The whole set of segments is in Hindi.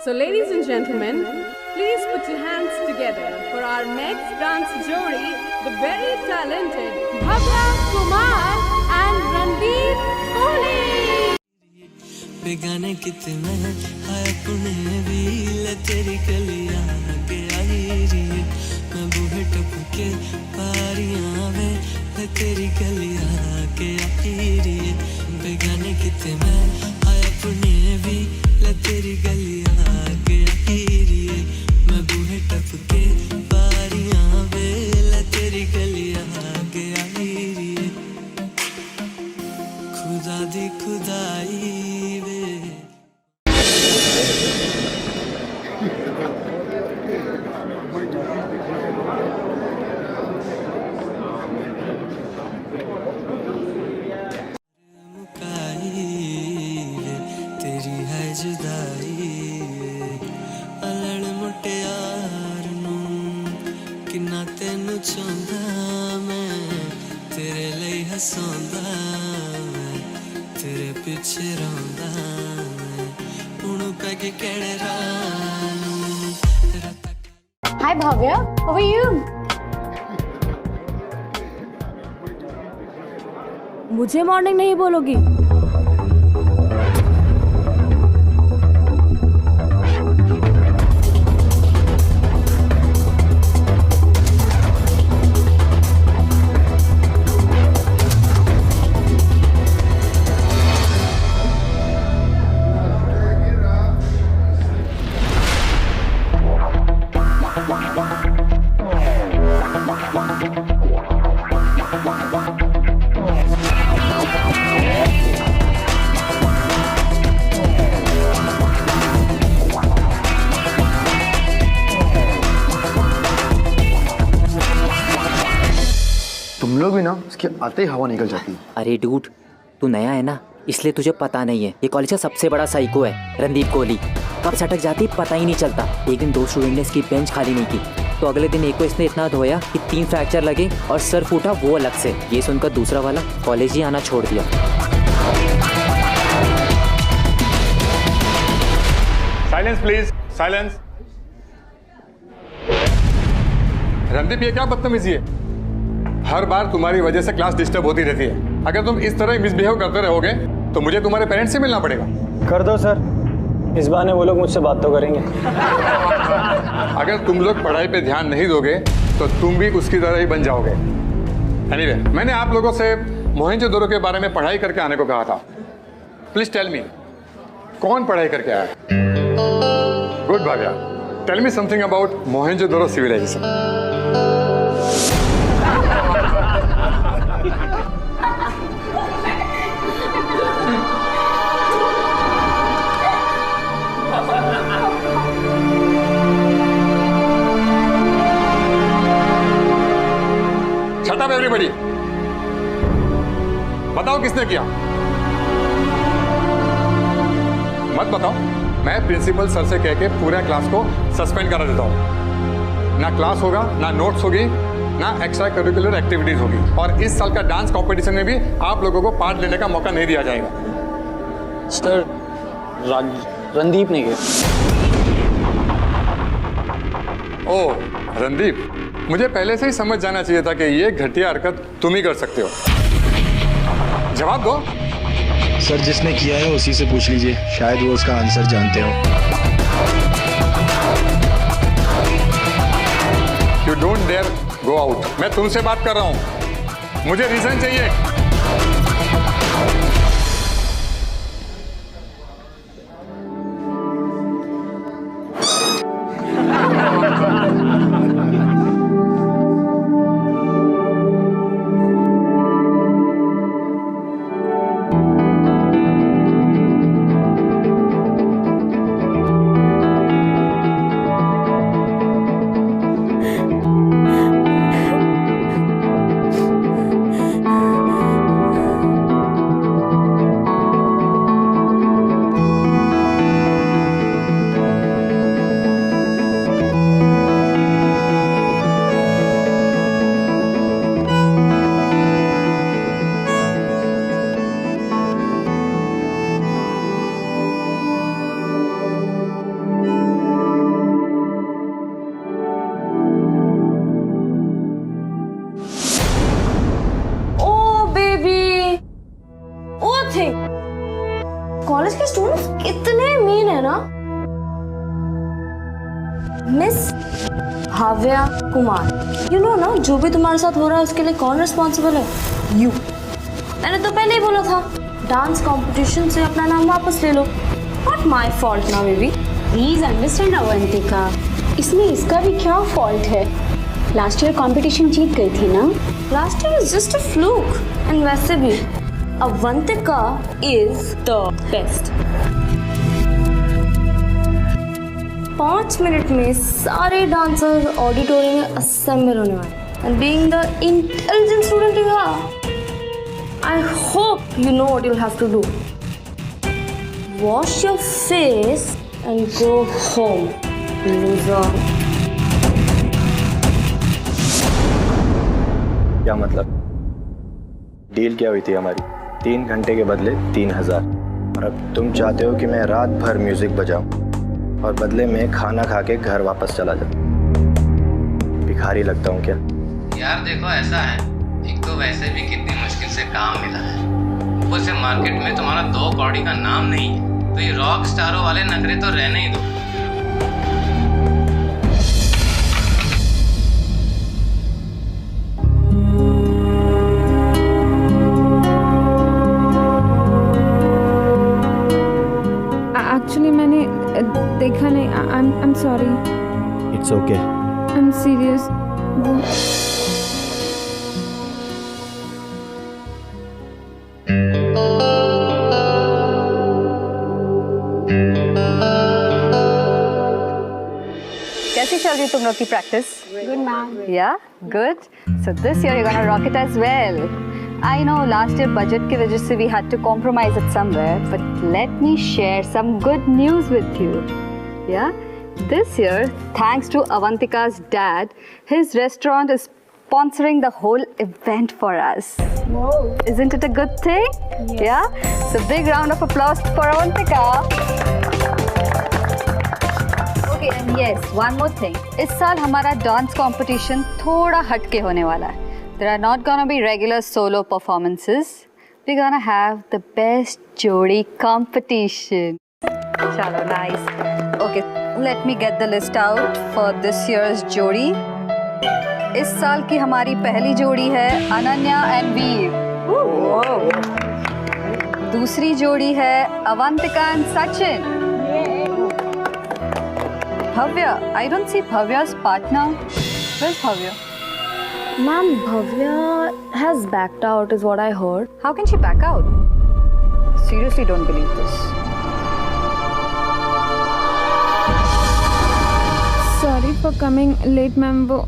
So ladies and gentlemen, please put your hands together for our next dance jodi, the very talented Bhavya Kumar and Randeep Kohli. बेगाने कितने हाय पुणे भी ले तेरी गलियां के आई री मैं बूहे टपके पारियां में ले तेरी गलियां के आई री बेगाने कितने हाय पुणे भी ले तेरी गलियां के आई री मैं बूहे टपके पारियां में ले तेरी गलियां के आई री खुदा दी खुदाई तेरी है जुदाई अलड़ मुटियार नू किन्ना तेनू चाहंदा मैं तेरे लिए हसांदा मैं तेरे पीछे रोंदा मैं हुण पै के केड़े राह नू Hi Bhavya, how are you? मुझे मॉर्निंग नहीं बोलोगी? तुम लोग भी ना उसके आते ही हवा निकल जाती है। अरे डूड, तू नया है ना, इसलिए तुझे पता नहीं है। ये कॉलेज का सबसे बड़ा साइको है रणदीप कोहली। कब सटक जाती पता ही नहीं चलता। एक दिन 2 स्टूडेंट ने इसकी बेंच खाली नहीं की, तो अगले दिन एक को इसने इतना धोया कि 3 फ्रैक्चर लगे और सर फूटा वो अलग से। ये सुनकर दूसरा वाला कॉलेज ही आना छोड़ दिया। Silence please, silence. रणदीप, ये क्या बदतमीजी है? हर बार तुम्हारी वजह से क्लास डिस्टर्ब होती रहती है। अगर तुम इस तरह मिसबिहेव करते रहोगे तो मुझे तुम्हारे पेरेंट्स से मिलना पड़ेगा। कर दो सर, इस बहाने वो लोग मुझसे बात तो करेंगे। अगर तुम लोग पढ़ाई पे ध्यान नहीं दोगे तो तुम भी उसकी तरह ही बन जाओगे। एनीवे, मैंने आप लोगों से मोहनजोदड़ो के बारे में पढ़ाई करके आने को कहा था। प्लीज टेल मी, कौन पढ़ाई करके आया? Good Bhagya, tell me something about Mohenjodaro civilisation. Shut up everybody! बताओ किसने किया? मत बताओ, मैं प्रिंसिपल सर से कह के पूरे क्लास को सस्पेंड करा देता हूँ। ना क्लास होगा, ना नोट्स होगी, ना एक्स्ट्रा करिकुलर एक्टिविटीज होगी, और इस साल का डांस कंपटीशन में भी आप लोगों को पार्ट लेने का मौका नहीं दिया जाएगा। सर, रणदीप ने किया। ओह रणदीप, मुझे पहले से ही समझ जाना चाहिए था कि ये घटिया हरकत तुम ही कर सकते हो। जवाब दो। सर, जिसने किया है उसी से पूछ लीजिए, शायद वो उसका आंसर जानते हो। You don't dare go out. मैं तुमसे बात कर रहा हूं, मुझे रीजन चाहिए। Miss Bhavya Kumar, you know ना, जो भी तुम्हारे साथ हो रहा है उसके लिए कौन रिस्पॉन्सिबल है? यू। मैंने तो पहले ही बोला था, डांस कंपटीशन से अपना नाम वापस ले लो। नॉट माई फॉल्ट ना बेबी। प्लीज अंडरस्टैंड अवंतिका, इसमें इसका भी क्या फॉल्ट है? लास्ट ईयर कंपटीशन जीत गई थी ना। Last year is just a fluke. And वैसे भी Avantika is the best. 5 minute में सारे डांसर्स ऑडिटोरियम में असेंबल होने वाले। And being the intelligent student you are, I hope you know what you'll have to do. Wash your face and go home, loser. क्या मतलब? डील क्या हुई थी हमारी? 3 घंटे के बदले 3000। और अब तुम चाहते हो कि मैं रात भर म्यूजिक बजाऊं और बदले में खाना खा के घर वापस चला जाऊं। भिखारी लगता हूँ क्या? यार देखो, ऐसा है, एक तो वैसे भी कितनी मुश्किल से काम मिला है, ऊपर से मार्केट में तुम्हारा 2 कौड़ी का नाम नहीं है, तो ये रॉक स्टारों वाले नखरे तो रहने ही दो। एक्चुअली मैंने देखा नहीं। I am sorry. It's okay. I am serious. कैसी चल रही तुम लोग की practice? Good ma'am. Yeah, good. So this year you're gonna rock it as well. I know last year budget की वजह से we had to compromise it somewhere, but let me share some good news with you. Yeah, this year, thanks to Avantika's dad, his restaurant is sponsoring the whole event for us. Whoa. Isn't it a good thing? Yes. Yeah. So big round of applause for Avantika. Okay, and yes, one more thing. इस साल हमारा डांस कंपटीशन थोड़ा हटके होने वाला है. There are not gonna be regular solo performances. We're gonna have the best जोड़ी competition. चलो, nice. Okay, let me get the list out for this year's जोड़ी. इस साल की हमारी पहली जोड़ी है अनन्या एंड वीर. दूसरी जोड़ी है Avantika and Sachin. Bhavya, I don't see Bhavya's partner. Where's Bhavya? Ma'am, Bhavya has backed out is what I heard. How can she back out? Seriously don't believe this. Sorry for coming late ma'am. वो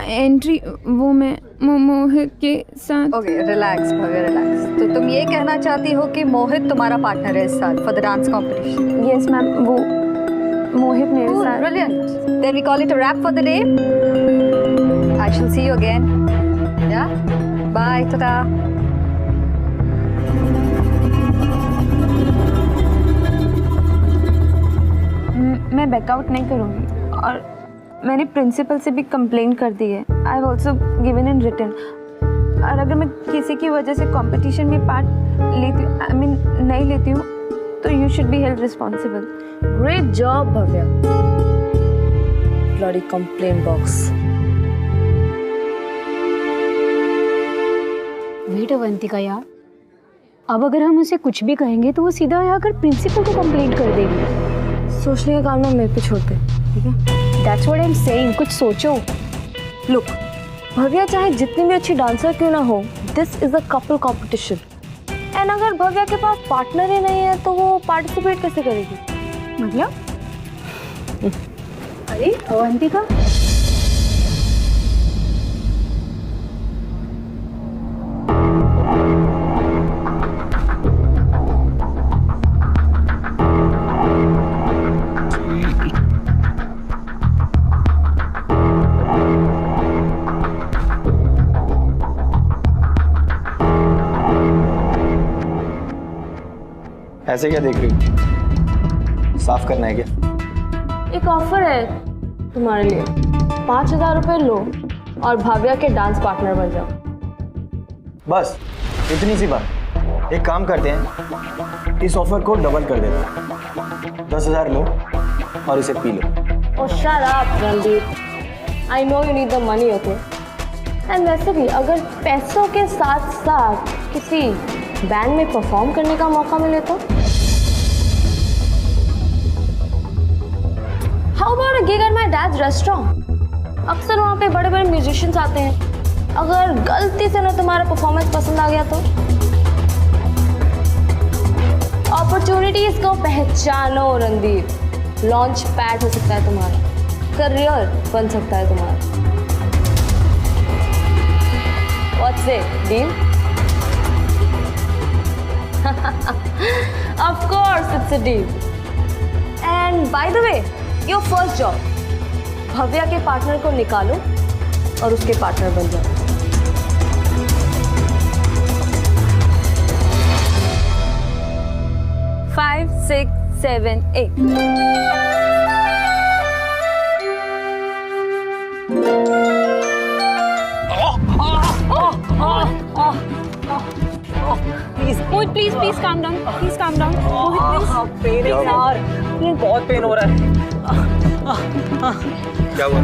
एंट्री वो मैं मोहित के साथ। Okay, relax Bhavya, relax. तो तुम ये कहना चाहती हो कि मोहित तुम्हारा पार्टनर है इस साल for the dance competition? Yes ma'am, वो मोहित मेरे Cool, साथ। brilliant. Then we call it a wrap for the day. I shall see you again. Yeah? Bye, tata. मैं बैकआउट नहीं करूँगी और मैंने प्रिंसिपल से भी कंप्लेंट कर दी है। I have also given in written. और अगर मैं किसी की वजह से कंपटीशन में पार्ट लेती हूँ, आई मीन नहीं लेती हूँ, तो you should be held responsible. Great job, Bhavya. Bloody complaint box. Wait Avantika यार, अब अगर हम उसे कुछ भी कहेंगे तो वो सीधा आकर प्रिंसिपल को कंप्लेंट कर देगी। सोचने का काम ना मेरे पे छोड़ दे, ठीक है? That's what I am saying, कुछ सोचो। Look, भव्या चाहे जितनी भी अच्छी डांसर क्यों ना हो, this is a couple competition. And अगर भव्या के पास पार्टनर ही नहीं है तो वो पार्टिसिपेट कैसे करेगी? मतलब? अरे अवंतिका, ऐसे क्या देख रही हो? साफ करना है क्या? एक ऑफर है तुम्हारे लिए। 5000 रुपए लो और भाव्या के डांस पार्टनर बन जाओ। बस इतनी सी बात। एक काम करते हैं, इस ऑफर को डबल कर देते हैं। 10,000 लो और इसे P low. Oh, shut up, Randeep. I know you need the money, okay? And वैसे भी अगर पैसों के साथ साथ किसी बैंड में परफॉर्म करने का मौका मिले तो? How about a gig at my dad's restaurant? अक्सर वहाँ पे बड़े बड़े म्यूजिशियंस आते हैं। अगर गलती से ना तुम्हारा परफॉर्मेंस पसंद आ गया तो? अपॉर्चुनिटीज को पहचानो रणदीप। लॉन्च पैड हो सकता है तुम्हारा, करियर बन सकता है तुम्हारा। What's it, deal? Of course it's a deal. And by the way, your first job, Bhavya के पार्टनर को निकालो और उसके पार्टनर बन जाओ। Five, 6, 7, 8. Mohit, please calm down. Please calm down. Mohit, please. Pain है यार, बहुत पेन हो रहा है। क्या हुआ?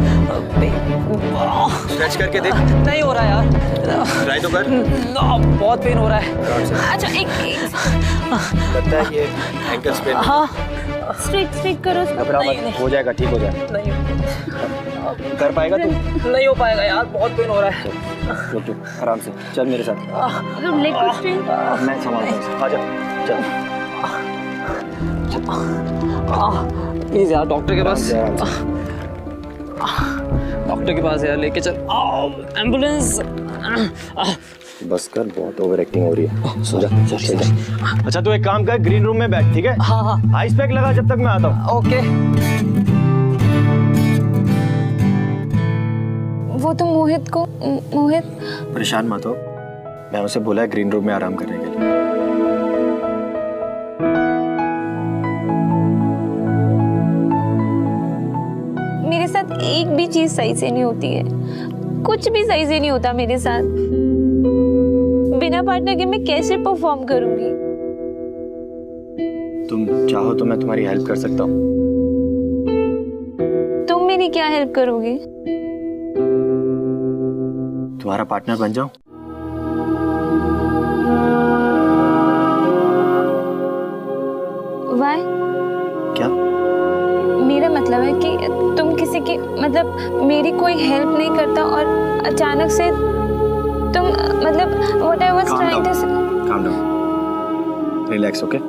स्ट्रेच करके देख। नहीं हो रहा यार। ट्राई तो कर। बहुत पेन हो रहा है। अच्छा एक लगता है ये एंकल स्प्रेन। हाँ। स्ट्रेट करो। घबरा मत, हो जाएगा, ठीक हो जाएगा। नहीं कर पाएगा तू? नहीं हो पाएगा यार, बहुत पेन हो रहा है। रुक रुक, आराम से चल मेरे साथ। लेग को स्ट्रेट। मैं संभालता हूँ, आजा चल। प्लीज यार, डॉक्टर के पास। आराम से। डॉक्टर के पास यार, लेके चल। एम्बुलेंस। बस कर, बहुत ओवर एक्टिंग हो रही है। सो जा, चल जा। अच्छा तू एक काम कर, ग्रीन रूम में बैठ, ठीक है? हाँ हाँ। आइस पैक लगा जब तक मैं आता हूँ। ओके। वो तो मोहित परेशान मत हो, मैं उसे बोला है ग्रीन रूम में आराम करने के लिए। मेरे साथ एक भी चीज सही से नहीं होती है, कुछ भी सही से नहीं होता मेरे साथ। बिना पार्टनर के मैं कैसे परफॉर्म करूंगी? तुम चाहो तो मैं तुम्हारी हेल्प कर सकता हूँ। तुम मेरी क्या हेल्प करोगे? तुम्हारा पार्टनर बन जाऊं? Why? क्या? मेरा मतलब है कि तुम किसी की मतलब मेरी कोई हेल्प नहीं करता और अचानक से तुम मतलब what I was trying to say. Calm down. Relax, okay?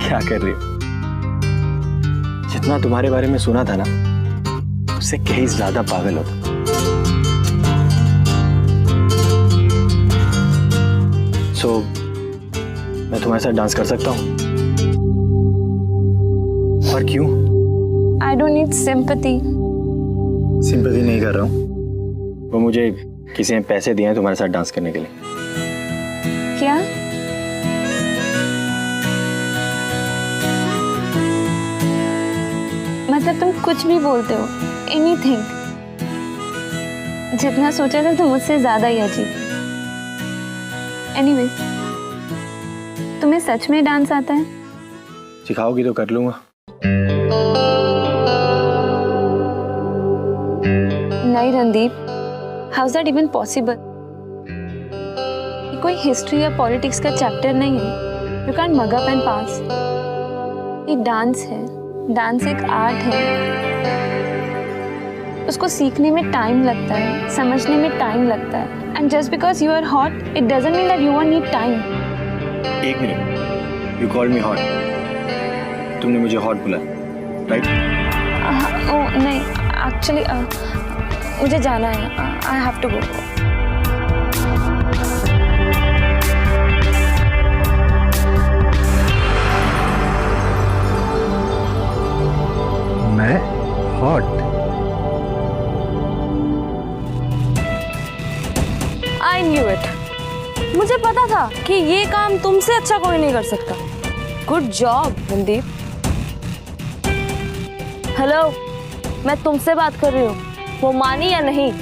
क्या कर रही हो? जितना तुम्हारे बारे में सुना था ना, उससे कहीं ज्यादा पागल हो। सो मैं तुम्हारे साथ डांस कर सकता हूँ? और क्यों? I don't need sympathy. Sympathy नहीं कर रहा हूँ, वो मुझे किसी ने पैसे दिए हैं तुम्हारे साथ डांस करने के लिए। क्या? मतलब तुम कुछ भी बोलते हो, एनीथिंग। जितना सोचा था तुम मुझसे ज्यादा ही अजीब। एनीवेज, तुम्हें सच में डांस आता है? सिखाओगी तो कर लूंगा। नहीं Randeep, how is that even possible? कोई हिस्ट्री या पॉलिटिक्स का चैप्टर नहीं है। You can't mug up and pass. ये डांस है, डांस एक आर्ट है। उसको सीखने में टाइम लगता है, समझने में टाइम लगता है। And just because you are hot, it doesn't mean that you won't need time. एक minute, you called me hot. तुमने मुझे हॉट बोला, राइट? ओह नहीं, एक्चुअली मुझे जाना है। I have to go. मैं हॉट? I knew it. मुझे पता था कि ये काम तुमसे अच्छा कोई नहीं कर सकता। Good job Randeep. हेलो, मैं तुमसे बात कर रही हूँ, वो मानी या नहीं?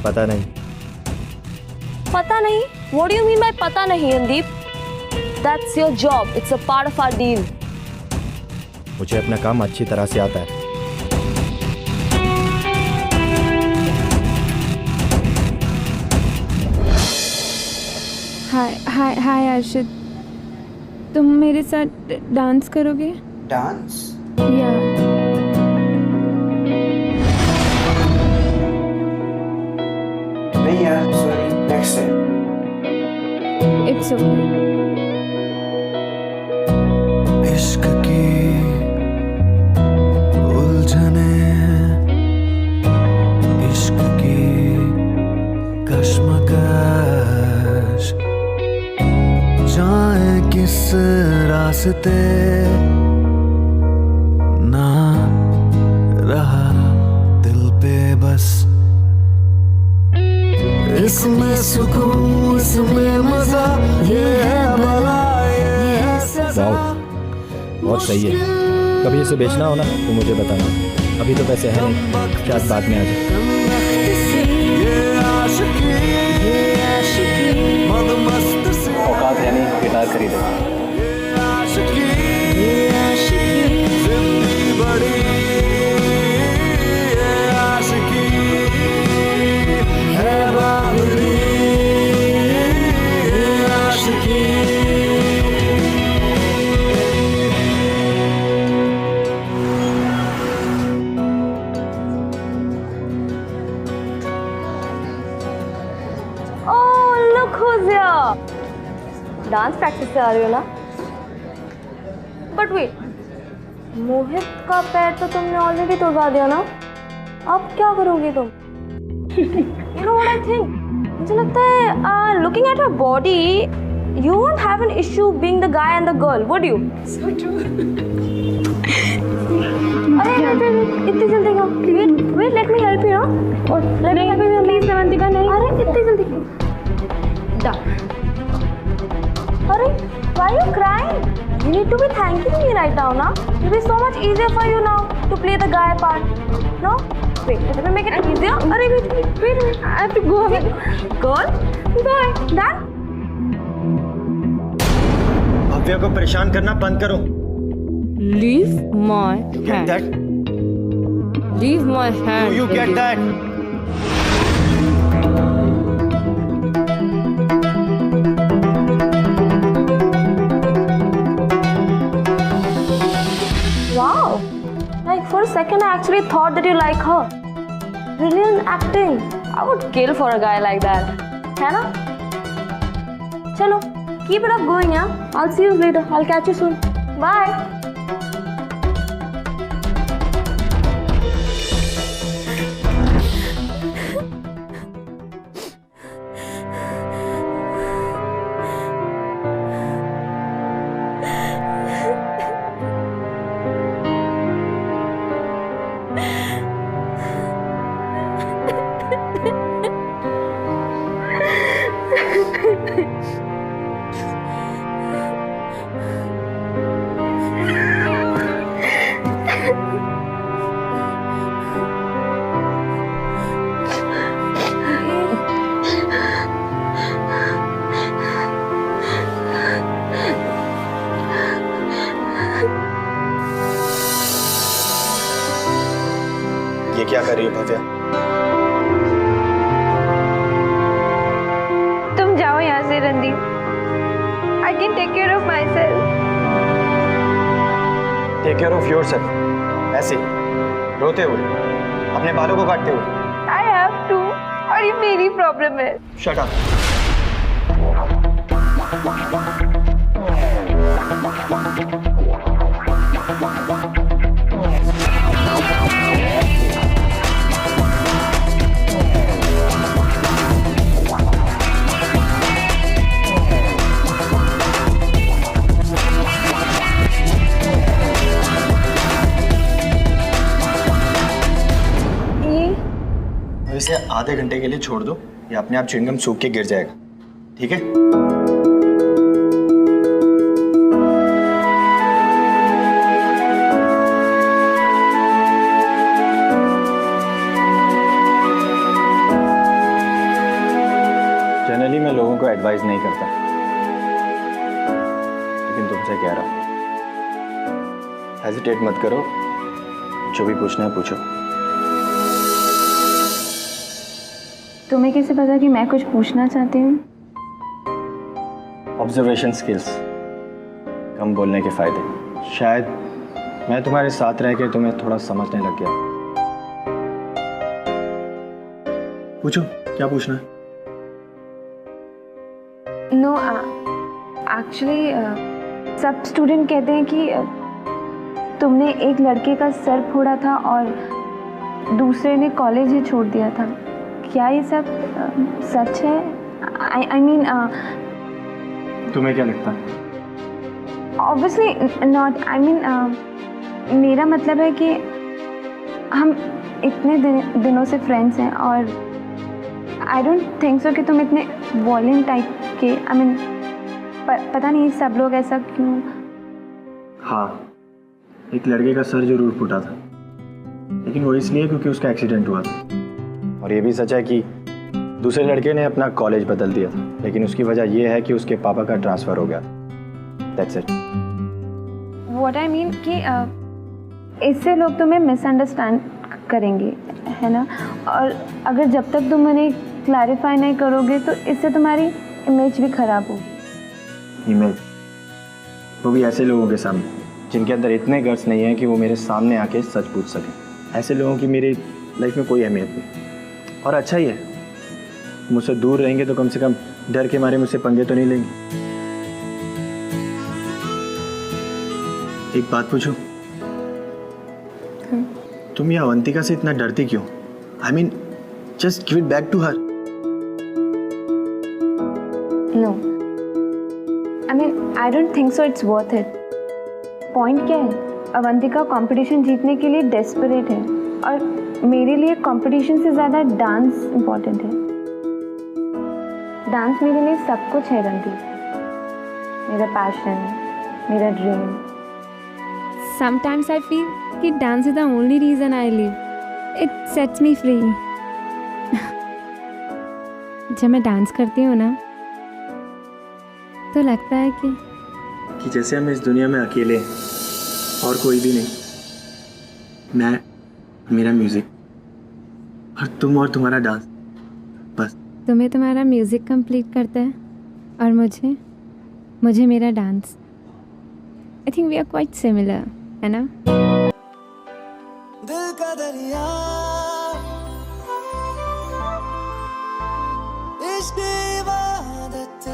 पता नहीं। पता नहीं? What do you mean by पता नहीं Randeep? That's your job. It's a part of our deal. मुझे अपना काम अच्छी तरह से आता है। हाय अर्शिद, तुम मेरे साथ डांस करोगे? डांस? या नहीं यार, sorry, next time. It's okay. इश्क की उलझने, इश्क की कश्मकश, जाए किस रास्ते ना रहा दिल पे बस, इसमें सुकून, इसमें मजा, ये है भला, ये है सजा। बहुत सही है। कभी इसे बेचना हो ना तो मुझे बताना, अभी तो पैसे हैं नहीं, शायद बाद में आ जाए। औकात है नहीं, गिटार खरीदो। Oh, look who's here. Dance practice से आ रही हो ना? बट वेट, मोहित का पैर तो तुमने ऑलरेडी तोड़वा दिया ना? अब क्या करोगी तुम? You know what I think? मुझे लगता है looking at her body, you won't have an issue being the guy and the girl, would you? So true. अरे इतनी जल्दी का? Wait, let me help you, ना? Let me help you, please, नवंतिका, नहीं। अरे इतनी जल्दी? Done. Arey, why are you crying? You need to be thanking me right now, na? It will be so much easier for you now to play the guy part. No? Wait, let me make it easier. Arey, wait. I have to go away. Girl, bye. Done? Bhavya को परेशान करना बंद करो। Leave my Get that? Leave my hand. Do you get that? Wow. Like for a second, I actually thought that you like her. Brilliant acting. I would kill for a guy like that. है ना? चलो, keep it up going, yeah. I'll see you later. I'll catch you soon. Bye. ये क्या कर रही हो भव्या? तुम जाओ यहाँ से Randeep. I can take care of myself. Take care of yourself. ऐसे रोते हुए, अपने बालों को काटते हुए। I have to. और ये मेरी प्रॉब्लम है। Shut up. इसे आधे घंटे के लिए छोड़ दो, ये अपने आप च्युइंगम सूख के गिर जाएगा, ठीक है? जनरली मैं लोगों को एडवाइस नहीं करता, लेकिन तुमसे कह रहा हूँ, हेजिटेट मत करो, जो भी पूछना है पूछो। तुम्हें कैसे पता कि मैं कुछ पूछना चाहती हूँ? ऑब्जर्वेशन स्किल्स, कम बोलने के फायदे। शायद मैं तुम्हारे साथ रह के तुम्हें थोड़ा समझने लग गया। पूछो, क्या पूछना है? नो, एक्चुअली सब स्टूडेंट कहते हैं कि तुमने एक लड़के का सर फोड़ा था और दूसरे ने कॉलेज ही छोड़ दिया था। क्या ये सब सच है? आई मीन तुम्हें क्या लगता है? Obviously not. आई मीन मेरा मतलब है कि हम इतने दिनों से फ्रेंड्स हैं और आई डोंट थिंक सो कि तुम इतने वॉयलेंट टाइप के, आई मीन पता नहीं सब लोग ऐसा क्यों। हाँ, एक लड़के का सर जरूर फूटा था, लेकिन वो इसलिए क्योंकि उसका एक्सीडेंट हुआ था। और ये भी सच है कि दूसरे लड़के ने अपना कॉलेज बदल दिया था, लेकिन उसकी वजह ये है कि उसके पापा का ट्रांसफ़र हो गया। That's it. What I mean कि इससे लोग तुम्हें मिसअंडरस्टैंड करेंगे, है ना? और अगर जब तक तुम उन्हें क्लैरिफाई नहीं करोगे तो इससे तुम्हारी इमेज भी ख़राब होगी। इमेज? वो भी ऐसे लोगों के सामने जिनके अंदर इतने गट्स नहीं है कि वो मेरे सामने आके सच पूछ सकें। ऐसे लोगों की मेरी लाइफ में कोई अहमियत नहीं। और अच्छा ही है, मुझसे दूर रहेंगे तो कम से कम डर के मारे मुझसे पंगे तो नहीं लेंगे। एक बात पूछूं? तुम ये अवंतिका से इतना डरती क्यों? I mean just give it back to her. No, I mean I don't think so it's worth it. Point क्या है? अवंतिका कंपटीशन जीतने के लिए डेस्परेट है और मेरे लिए कंपटीशन से ज़्यादा डांस इम्पोर्टेंट है। डांस मेरे लिए सब कुछ है रणदीप, मेरा पैशन, मेरा ड्रीम। Sometimes I feel कि dance is the only reason I live. It sets me free. जब मैं डांस करती हूँ ना तो लगता है कि जैसे हम इस दुनिया में अकेले हैं और कोई भी नहीं। मैं, मेरा म्यूजिक और तुम और तुम्हारा डांस, बस। तुम्हें तुम्हारा म्यूजिक कंप्लीट करता है और मुझे मेरा dance. I think we are quite similar, है ना? दिल का दरिया, इश्क इबादत,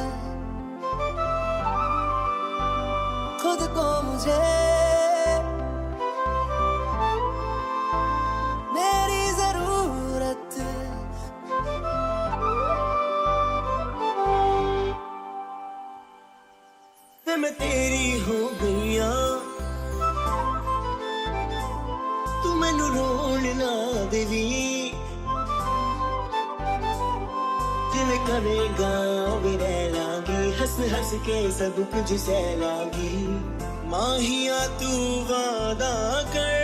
खुद को मुझे मेरी जरूरत, मैं तेरी हो गईया, तू मैनू रोण ना देवी, जिवें करेगा भी रह लांगी, हंस हंस के सब कुछ सह लांगी। माहिया तू वादा कर,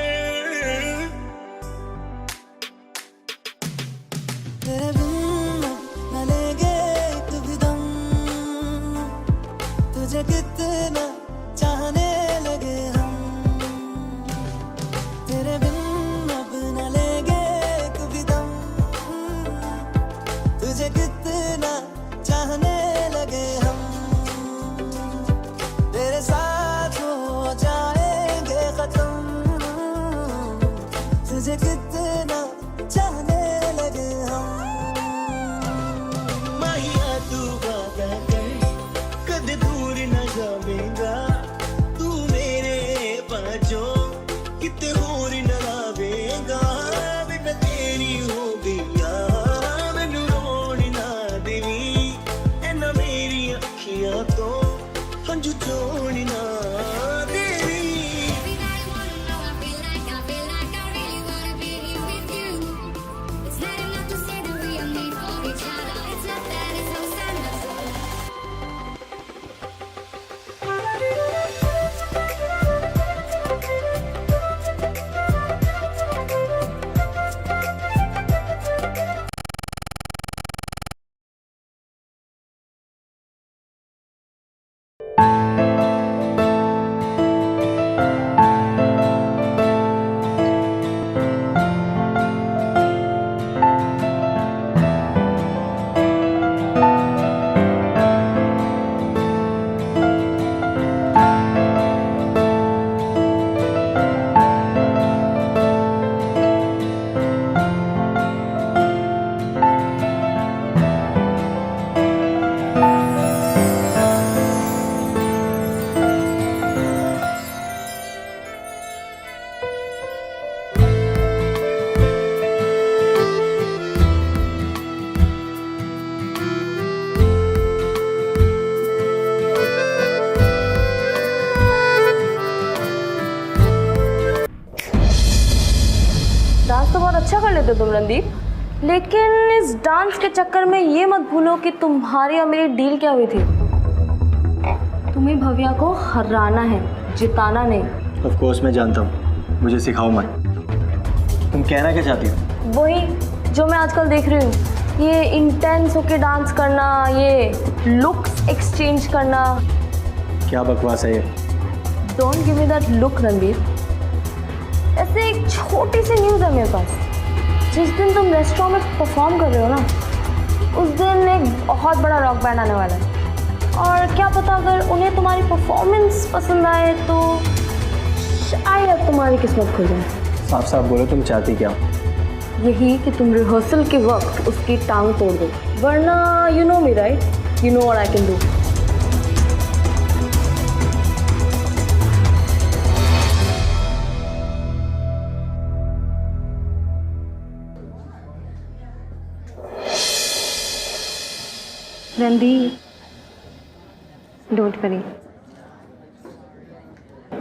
तेरे बिन न लेंगे एक भी दम, तुझे कितना चाहने लगे हम, तेरे बिन अब न लेंगे एक भी दम, तुझे कितना चाहने लगे हम, तेरे साथ हो जाएंगे खत्म, तुझे कितना चाहने लगे हम। माहिया तू वादा कर, कद दूर न जावेगा, तू मेरे पाँचों किते होर न लावेगा, बेटा तेरी हो गईया, मैनू रोण ना देवी, ऐना मेरी अखियां तो हंझू चोण ना देवी। कर लेते तुम रणदीप, लेकिन इस डांस के चक्कर में ये मत भूलो कि तुम्हारी और मेरी डील क्या हुई थी। तुम्हें भव्या को हराना है, जिताना नहीं। ऑफ कोर्स मैं जानता हूँ, मुझे सिखाओ मत। तुम कहना क्या चाहती हो? वही जो मैं आजकल देख रही हूँ, ये इंटेंस होके डांस करना, ये लुक्स एक्सचेंज करना। क्या बकवास है ये? Don't give me that look Randeep. ऐसे एक छोटी सी न्यूज़ है मेरे पास। जिस दिन तुम रेस्टोरेंट में परफॉर्म कर रहे हो ना, उस दिन एक बहुत बड़ा रॉक बैंड आने वाला है। और क्या पता अगर उन्हें तुम्हारी परफॉर्मेंस पसंद आए तो शायद तुम्हारी किस्मत खुल जाए। साफ साफ बोलो, तुम चाहती क्या हो? यही कि तुम रिहर्सल के वक्त उसकी टांग तोड़ दो, वरना you know me right, you know what I can do. Randeep, don't worry,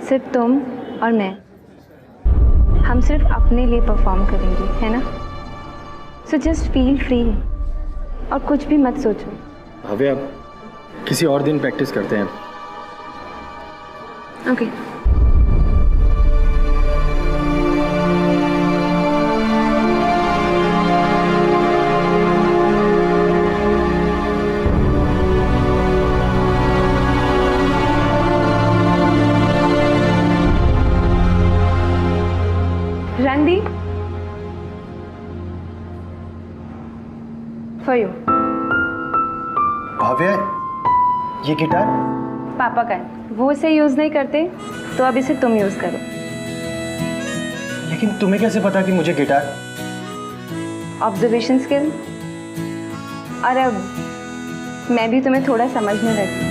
सिर्फ तुम और मैं, हम सिर्फ अपने लिए परफॉर्म करेंगे, है ना? सो जस्ट फील फ्री और कुछ भी मत सोचो। भव्या, किसी और दिन प्रैक्टिस करते हैं। Okay. Randeep, for you. Bhavya, ये गिटार पापा का है, वो इसे यूज नहीं करते तो अब इसे तुम यूज करो। लेकिन तुम्हें कैसे पता कि मुझे गिटार? Observation skill. और अब मैं भी तुम्हें थोड़ा समझने लगी।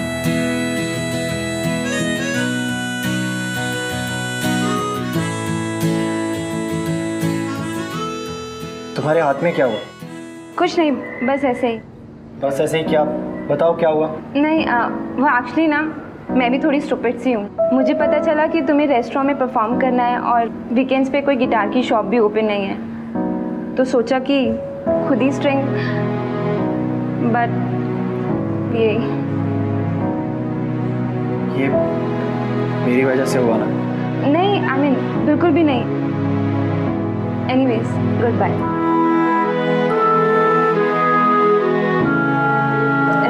तुम्हारे हाथ में क्या हुआ? कुछ नहीं, बस ऐसे ही। बस ऐसे ही क्या? बताओ क्या हुआ? नहीं, वो एक्चुअली ना, मैं भी थोड़ी स्टूपिड सी हूँ। मुझे पता चला कि तुम्हें रेस्टोरेंट में परफॉर्म करना है और वीकेंड्स पे कोई गिटार की शॉप भी ओपन नहीं है, तो सोचा कि खुद ही स्ट्रिंग, बट ये मेरी वजह से हुआ ना? नहीं, आई मीन बिल्कुल भी नहीं। Anyways, good bye.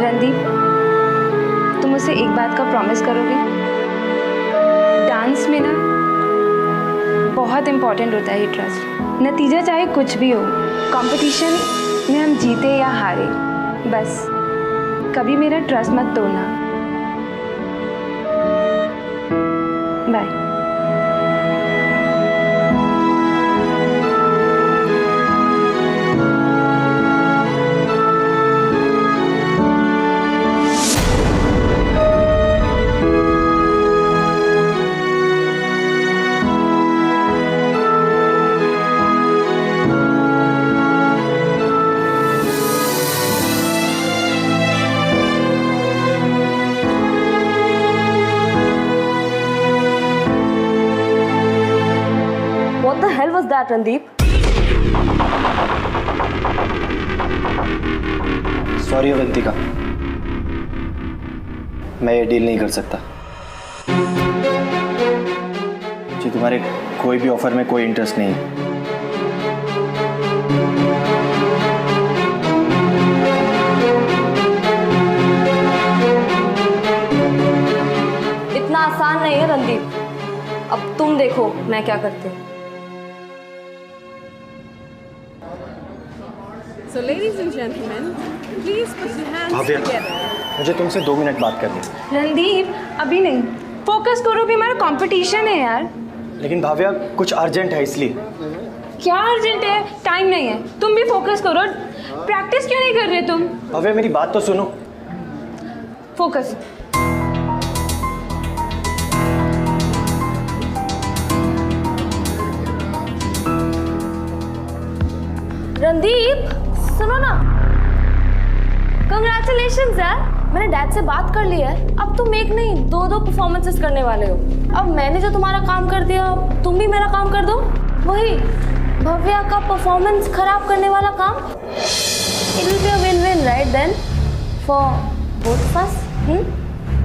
रणदीप, तुम मुझसे एक बात का प्रॉमिस करोगे? डांस में ना बहुत इम्पोर्टेंट होता है ये ट्रस्ट। नतीजा चाहे कुछ भी हो, कंपटीशन में हम जीते या हारे, बस कभी मेरा ट्रस्ट मत तोड़ना। Bye. What the hell was that, Randeep? Sorry Avantika, मैं ये डील नहीं कर सकता। जी, तुम्हारे कोई भी ऑफर में कोई इंटरेस्ट नहीं है। इतना आसान नहीं है रणदीप। अब तुम देखो मैं क्या करती हूँ। So, ladies and gentlemen, please put your hands Bhavya, together. मुझे तुमसे 2 मिनट बात करनी है। रणदीप, अभी नहीं, फोकस करो, भी हमारा कंपटीशन है यार। लेकिन भाव्या, कुछ अर्जेंट है इसलिए। क्या अर्जेंट है? टाइम नहीं है, तुम भी फोकस करो। प्रैक्टिस क्यों नहीं कर रहे तुम? भाव्या, मेरी बात तो सुनो। फोकस। रणदीप, सुनो ना, कंग्रेचुलेशंस यार, मैंने डैड से बात कर ली है। अब तुम एक नहीं 2 परफॉर्मेंसेस करने वाले हो। अब मैंने जो तुम्हारा काम कर दिया, तुम भी मेरा काम कर दो। वही भव्या का परफॉर्मेंस खराब करने वाला काम? It will be a win-win, right then? For both of us.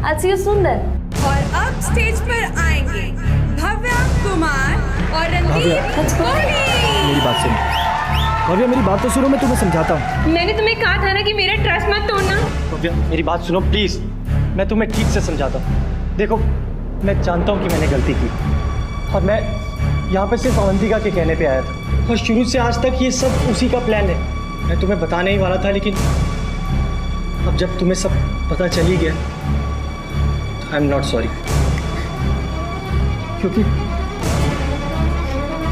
I'll see you soon then. और अब स्टेज पर आएंगे भव्या कुमार और रणदीप कोहली। मेरी बात सुनो भव्या, मेरी बात तो सुनो, मैं तुम्हें समझाता हूँ। मैंने तुम्हें कहा था ना कि मेरा ट्रस्ट मत तोड़ना। भव्या मेरी बात सुनो प्लीज, मैं तुम्हें ठीक से समझाता हूँ। देखो मैं जानता हूँ कि मैंने गलती की और मैं यहाँ पे सिर्फ अवंतिका के कहने पे आया था और शुरू से आज तक ये सब उसी का प्लान है। मैं तुम्हें बताने ही वाला था, लेकिन अब जब तुम्हें सब पता चल ही गया तो आई एम नॉट सॉरी, क्योंकि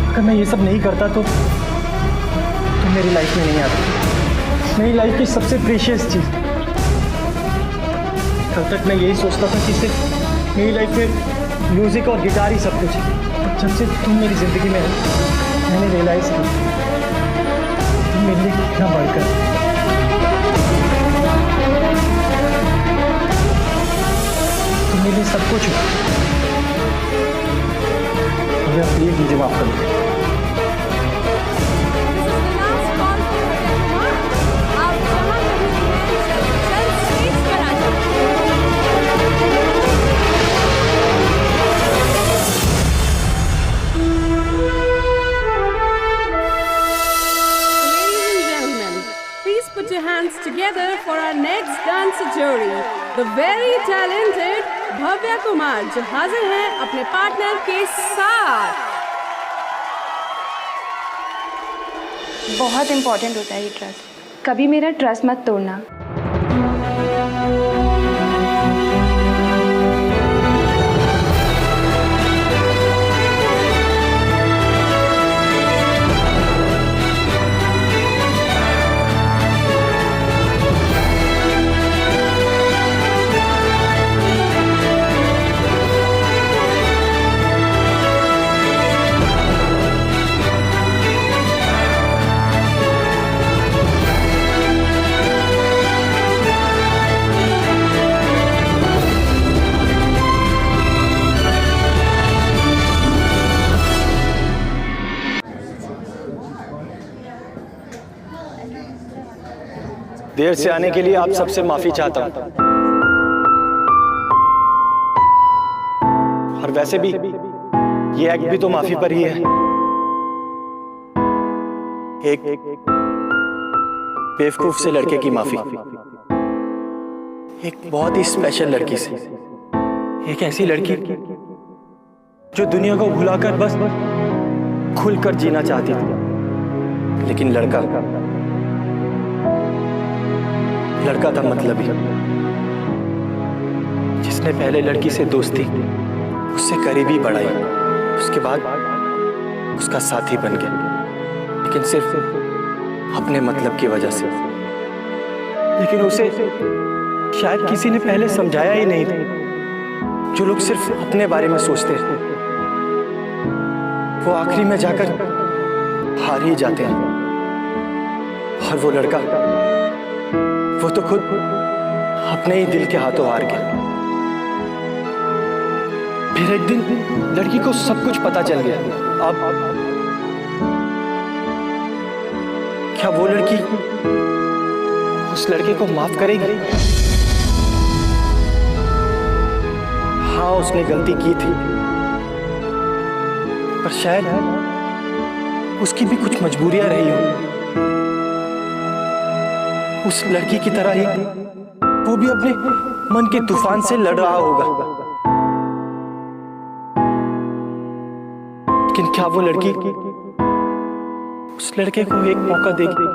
अगर मैं ये सब नहीं करता तो तुम मेरी लाइफ में नहीं आती। मेरी लाइफ की सबसे प्रीशियस चीज़। कल तक मैं यही सोचता था कि सिर्फ मेरी लाइफ में म्यूज़िक और गिटार ही सब कुछ है। जब से तुम मेरी ज़िंदगी में हो मैंने रियलाइज़ किया तुम मेरे लिए कितना बढ़कर। तुम मेरे लिए सब कुछ हो। अगर प्लीज़ मुझे माफ़ कर दो। Put your hands together for our next dancer jury, the very talented Bhavya Kumar, जो हाजिर हैं अपने पार्टनर के साथ। बहुत इंपॉर्टेंट होता है ये ट्रस्ट। कभी मेरा ट्रस्ट मत तोड़ना। देर से आने के लिए आप सबसे माफी चाहता हूं। और वैसे भी ये एक्ट भी तो माफी पर ही है। एक बेवकूफ से लड़के की माफी, एक बहुत ही स्पेशल लड़की से, एक ऐसी लड़की जो दुनिया को भुलाकर बस खुलकर जीना चाहती थी, लेकिन लड़का था मतलबी, जिसने पहले लड़की से दोस्ती, उससे करीबी बढ़ाई, उसके बाद उसका साथी बन गया, लेकिन सिर्फ अपने मतलब की वजह से। लेकिन उसे शायद किसी ने पहले समझाया ही नहीं था। जो लोग सिर्फ अपने बारे में सोचते हैं वो आखिरी में जाकर हार ही जाते हैं। और वो लड़का, वो तो खुद अपने ही दिल के हाथों हार गया। फिर एक दिन लड़की को सब कुछ पता चल गया। अब क्या वो लड़की उस लड़के को माफ करेगी? हाँ, उसने गलती की थी, पर शायद उसकी भी कुछ मजबूरियां रही हों। उस लड़की की तरह ही वो भी अपने मन के तूफान से लड़ रहा होगा। लेकिन क्या वो लड़की उस लड़के को एक मौका देगी?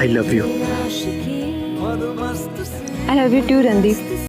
I love you. I love you too Randeep.